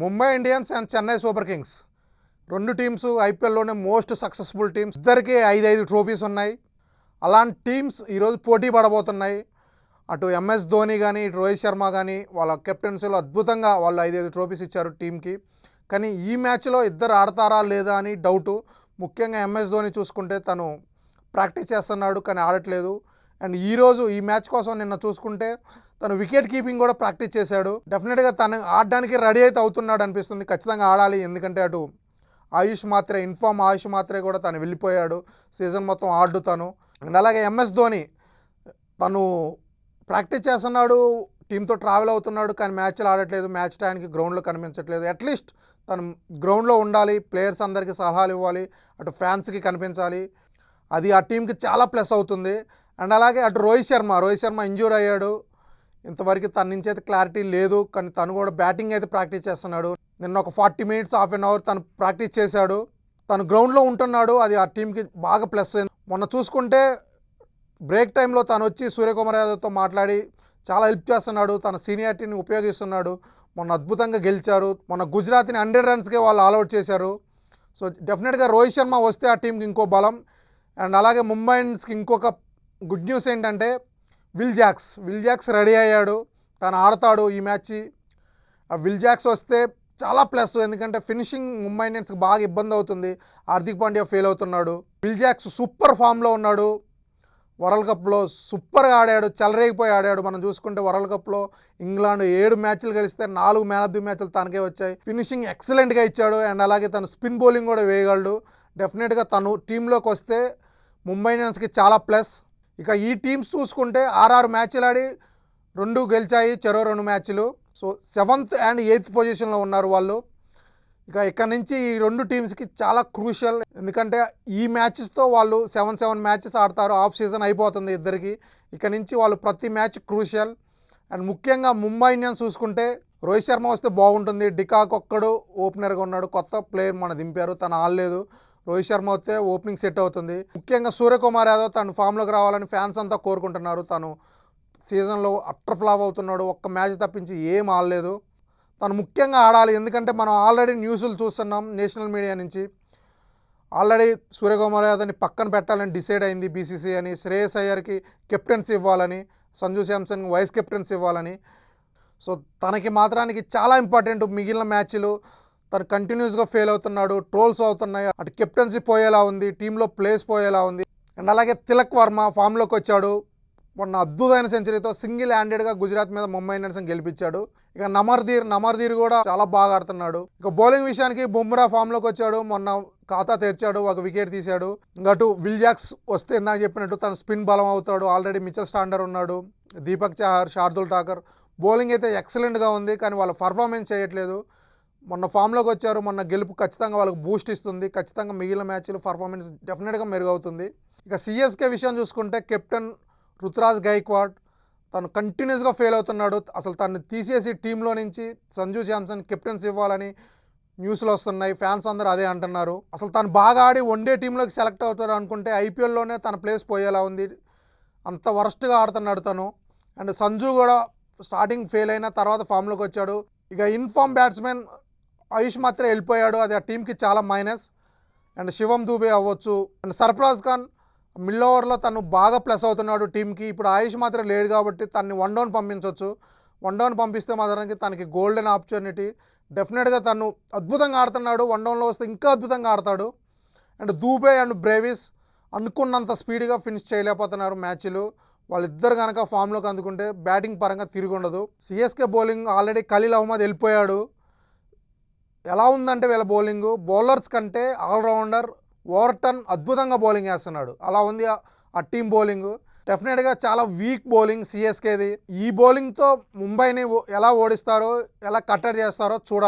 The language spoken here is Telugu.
Mumbai Indians and Chennai super Kings రెండు టీమ్స్ ఐపీఎల్లోనే మోస్ట్ సక్సెస్ఫుల్ టీమ్స్. ఇద్దరికి 5 ట్రోఫీస్ ఉన్నాయి. అలాంటి టీమ్స్ ఈరోజు పోటీ పడబోతున్నాయి. అటు ఎంఎస్ ధోని కానీ ఇటు రోహిత్ శర్మ కానీ వాళ్ళ కెప్టెన్సీలో అద్భుతంగా వాళ్ళు 5 ట్రోఫీస్ ఇచ్చారు టీంకి. కానీ ఈ మ్యాచ్లో ఇద్దరు ఆడతారా లేదా అని డౌటు. ముఖ్యంగా ఎంఎస్ ధోని చూసుకుంటే తను ప్రాక్టీస్ చేస్తున్నాడు కానీ ఆడట్లేదు. అండ్ ఈరోజు ఈ మ్యాచ్ కోసం నిన్న చూసుకుంటే తను వికెట్ కీపింగ్ కూడా ప్రాక్టీస్ చేశాడు. డెఫినెట్గా తను ఆడడానికి రెడీ అయితే అవుతున్నాడు అనిపిస్తుంది. ఖచ్చితంగా ఆడాలి, ఎందుకంటే అటు ఆయుష్ మాత్రే ఆయుష్ మాత్రే కూడా తను వెళ్ళిపోయాడు. సీజన్ మొత్తం ఆడు తను. అండ్ అలాగే ఎంఎస్ ధోని తను ప్రాక్టీస్ చేస్తున్నాడు, టీంతో ట్రావెల్ అవుతున్నాడు కానీ మ్యాచ్లు ఆడట్లేదు. మ్యాచ్ టైంకి గ్రౌండ్లో కనిపించట్లేదు. అట్లీస్ట్ తను గ్రౌండ్లో ఉండాలి, ప్లేయర్స్ అందరికీ సలహాలు ఇవ్వాలి, అటు ఫ్యాన్స్కి కనిపించాలి. అది ఆ టీంకి చాలా ప్లస్ అవుతుంది. అండ్ అలాగే అటు రోహిత్ శర్మ ఇంజ్యూర్ అయ్యాడు. ఇంతవరకు తన నుంచి అయితే క్లారిటీ లేదు, కానీ తను కూడా బ్యాటింగ్ అయితే ప్రాక్టీస్ చేస్తున్నాడు. నిన్న ఒక 40 మినిట్స్ హాఫ్ అన్ అవర్ తను ప్రాక్టీస్ చేశాడు. తను గ్రౌండ్లో ఉంటున్నాడు, అది ఆ టీంకి బాగా ప్లస్ అయింది. మొన్న చూసుకుంటే బ్రేక్ టైంలో తను వచ్చి సూర్యకుమార్ యాదవ్తో మాట్లాడి చాలా హెల్ప్ చేస్తున్నాడు, తన సీనియారిటీని ఉపయోగిస్తున్నాడు. మొన్న అద్భుతంగా గెలిచారు. మొన్న గుజరాత్ని 100 రన్స్కే వాళ్ళు ఆల్అవుట్ చేశారు. సో డెఫినెట్గా రోహిత్ శర్మ వస్తే ఆ టీంకి ఇంకో బలం. అండ్ అలాగే ముంబై ఇండియన్స్కి ఇంకొక గుడ్ న్యూస్ ఏంటంటే విల్ జాక్స్ రెడీ అయ్యాడు, తను ఆడతాడు ఈ మ్యాచ్. ఆ విల్ జాక్స్ వస్తే చాలా ప్లస్, ఎందుకంటే ఫినిషింగ్ ముంబై ఇండియన్స్కి బాగా ఇబ్బంది అవుతుంది. హార్దిక్ పాండ్యా ఫెయిల్ అవుతున్నాడు. విల్ జాక్స్ సూపర్ ఫామ్లో ఉన్నాడు. వరల్డ్ కప్లో సూపర్గా ఆడాడు, చెలరేగిపోయి ఆడాడు. మనం చూసుకుంటే వరల్డ్ కప్లో ఇంగ్లాండ్ 7 మ్యాచ్లు గెలిస్తే 4 మ్యాన్ ఆఫ్ ది మ్యాచ్లు తనకే వచ్చాయి. ఫినిషింగ్ ఎక్సలెంట్గా ఇచ్చాడు. అండ్ అలాగే తను స్పిన్ బౌలింగ్ కూడా వేయగలడు. డెఫినెట్గా తను టీంలోకి వస్తే ముంబై ఇండియన్స్కి చాలా ప్లస్. ఇక ఈ టీమ్స్ చూసుకుంటే 6 మ్యాచ్లు ఆడి 2 గెలిచాయి, చెరో 2 మ్యాచ్లు. సో 7th and 8th పొజిషన్లో ఉన్నారు వాళ్ళు. ఇక ఇక్కడ నుంచి ఈ 2 టీమ్స్కి చాలా క్రూషియల్, ఎందుకంటే ఈ మ్యాచెస్తో వాళ్ళు 7 మ్యాచెస్ ఆడతారు. ఆఫ్ సీజన్ అయిపోతుంది ఇద్దరికి. ఇక నుంచి వాళ్ళు ప్రతి మ్యాచ్ క్రూషియల్. అండ్ ముఖ్యంగా ముంబై ఇండియన్స్ చూసుకుంటే రోహిత్ శర్మ వస్తే బాగుంటుంది. డికాక్ ఒక్కడు ఓపెనర్గా ఉన్నాడు, కొత్త ప్లేయర్ మన దింపారు, తను ఆడలేదు. రోహిత్ శర్మ వస్తే ఓపెనింగ్ సెట్ అవుతుంది. ముఖ్యంగా సూర్యకుమార్ యాదవ్ తను ఫామ్లోకి రావాలని ఫ్యాన్స్ అంతా కోరుకుంటున్నారు. తను సీజన్లో అట్టర్ ఫ్లాప్ అవుతున్నాడు, ఒక్క మ్యాచ్ తప్పించి ఏం ఆడలేదు. తను ముఖ్యంగా ఆడాలి, ఎందుకంటే మనం ఆల్రెడీ న్యూస్లు చూస్తున్నాం నేషనల్ మీడియా నుంచి. ఆల్రెడీ సూర్యకుమార్ యాదవ్ని పక్కన పెట్టాలని డిసైడ్ అయింది బీసీసీ అని. శ్రేయస్ అయ్యర్కి కెప్టెన్సీ ఇవ్వాలని, సంజు శాంసన్ వైస్ కెప్టెన్సీ ఇవ్వాలని. సో తనకి మాత్రానికి చాలా ఇంపార్టెంట్ మిగిలిన మ్యాచ్లు. తను కంటిన్యూస్గా ఫెయిల్ అవుతున్నాడు, ట్రోల్స్ అవుతున్నాయి, అటు కెప్టెన్సీ పోయేలా ఉంది, టీంలో ప్లేస్ పోయేలా ఉంది. అండ్ అలాగే తిలక్ వర్మ ఫామ్లోకి వచ్చాడు. మొన్న అద్భుతమైన సెంచరీతో సింగిల్ హ్యాండెడ్గా గుజరాత్ మీద ముంబై ఇండియన్స్ని గెలిపించాడు. ఇక నమర్దీర్ కూడా చాలా బాగా ఆడుతున్నాడు. ఇక బౌలింగ్ విషయానికి బుమ్రా ఫామ్లోకి వచ్చాడు, మొన్న ఖాతా తెరిచాడు, ఒక వికెట్ తీశాడు. ఇంకా అటు విల్ జాక్స్ వస్తే ఇందాక చెప్పినట్టు తను స్పిన్ బలం అవుతాడు. ఆల్రెడీ మిచెల్ స్టాండర్ ఉన్నాడు, దీపక్ చహర్, శార్దుల్ ఠాకర్. బౌలింగ్ అయితే ఎక్సలెంట్గా ఉంది, కానీ వాళ్ళ పర్ఫార్మెన్స్ చేయట్లేదు. మొన్న ఫామ్లోకి వచ్చారు, మొన్న గెలుపు ఖచ్చితంగా వాళ్ళకి బూస్ట్ ఇస్తుంది. ఖచ్చితంగా మిగిలిన మ్యాచ్లు పర్ఫార్మెన్స్ డెఫినెట్గా మెరుగవుతుంది. ఇక సిఎస్కే విషయం చూసుకుంటే కెప్టెన్ రుతురాజ్ గైక్వాడ్ తను కంటిన్యూస్గా ఫెయిల్ అవుతున్నాడు. అసలు తను తీసేసి టీంలో నుంచి సంజు శాంసన్ కెప్టెన్సీ ఇవ్వాలని న్యూస్లు వస్తున్నాయి. ఫ్యాన్స్ అందరూ అదే అంటున్నారు. అసలు తను బాగా ఆడి వన్డే టీంలోకి సెలెక్ట్ అవుతాడు అనుకుంటే ఐపీఎల్లోనే తన ప్లేస్ పోయేలా ఉంది, అంత వరస్ట్గా ఆడుతున్నాడు తను. అండ్ సంజు కూడా స్టార్టింగ్ ఫెయిల్ అయిన తర్వాత ఫామ్లోకి వచ్చాడు. ఇక ఇన్ఫామ్ బ్యాట్స్మెన్ ఆయుష్ మాత్రే వెళ్ళిపోయాడు, అది ఆ టీంకి చాలా మైనస్. అండ్ శివం దూబే అవ్వచ్చు. అండ్ సర్ఫరాజ్ ఖాన్ మిడిల్ ఓవర్లో తను బాగా ప్లస్ అవుతున్నాడు టీంకి. ఇప్పుడు ఆయుష్ మాత్రం లేడు కాబట్టి తనని 1 డౌన్ పంపించవచ్చు. 1 డౌన్ పంపిస్తే మాత్రానికి తనకి గోల్డెన్ ఆపర్చునిటీ. డెఫినెట్గా తను అద్భుతంగా ఆడుతున్నాడు, 1 డౌన్లో వస్తే ఇంకా అద్భుతంగా ఆడతాడు. అండ్ దూబే అండ్ బ్రేవిస్ అనుకున్నంత స్పీడ్గా ఫినిష్ చేయలేకపోతున్నారు మ్యాచ్లు. వాళ్ళిద్దరు కనుక ఫామ్లోకి అందుకుంటే బ్యాటింగ్ పరంగా తిరిగి ఉండదు. CSK bowling already Khaleel Ahmed వెళ్ళిపోయాడు. ఎలా ఉందంటే వీళ్ళ బౌలర్స్ కంటే ఆల్రౌండర్ ఓవర్టన్ అద్భుతంగా బౌలింగ్ వేస్తున్నాడు, అలా ఉంది ఆ టీం బౌలింగ్. డెఫినెట్గా చాలా వీక్ బౌలింగ్ సిఎస్కేది. ఈ బౌలింగ్తో ముంబైని ఎలా ఓడిస్తారో, ఎలా కట్టడి చేస్తారో చూడాలి.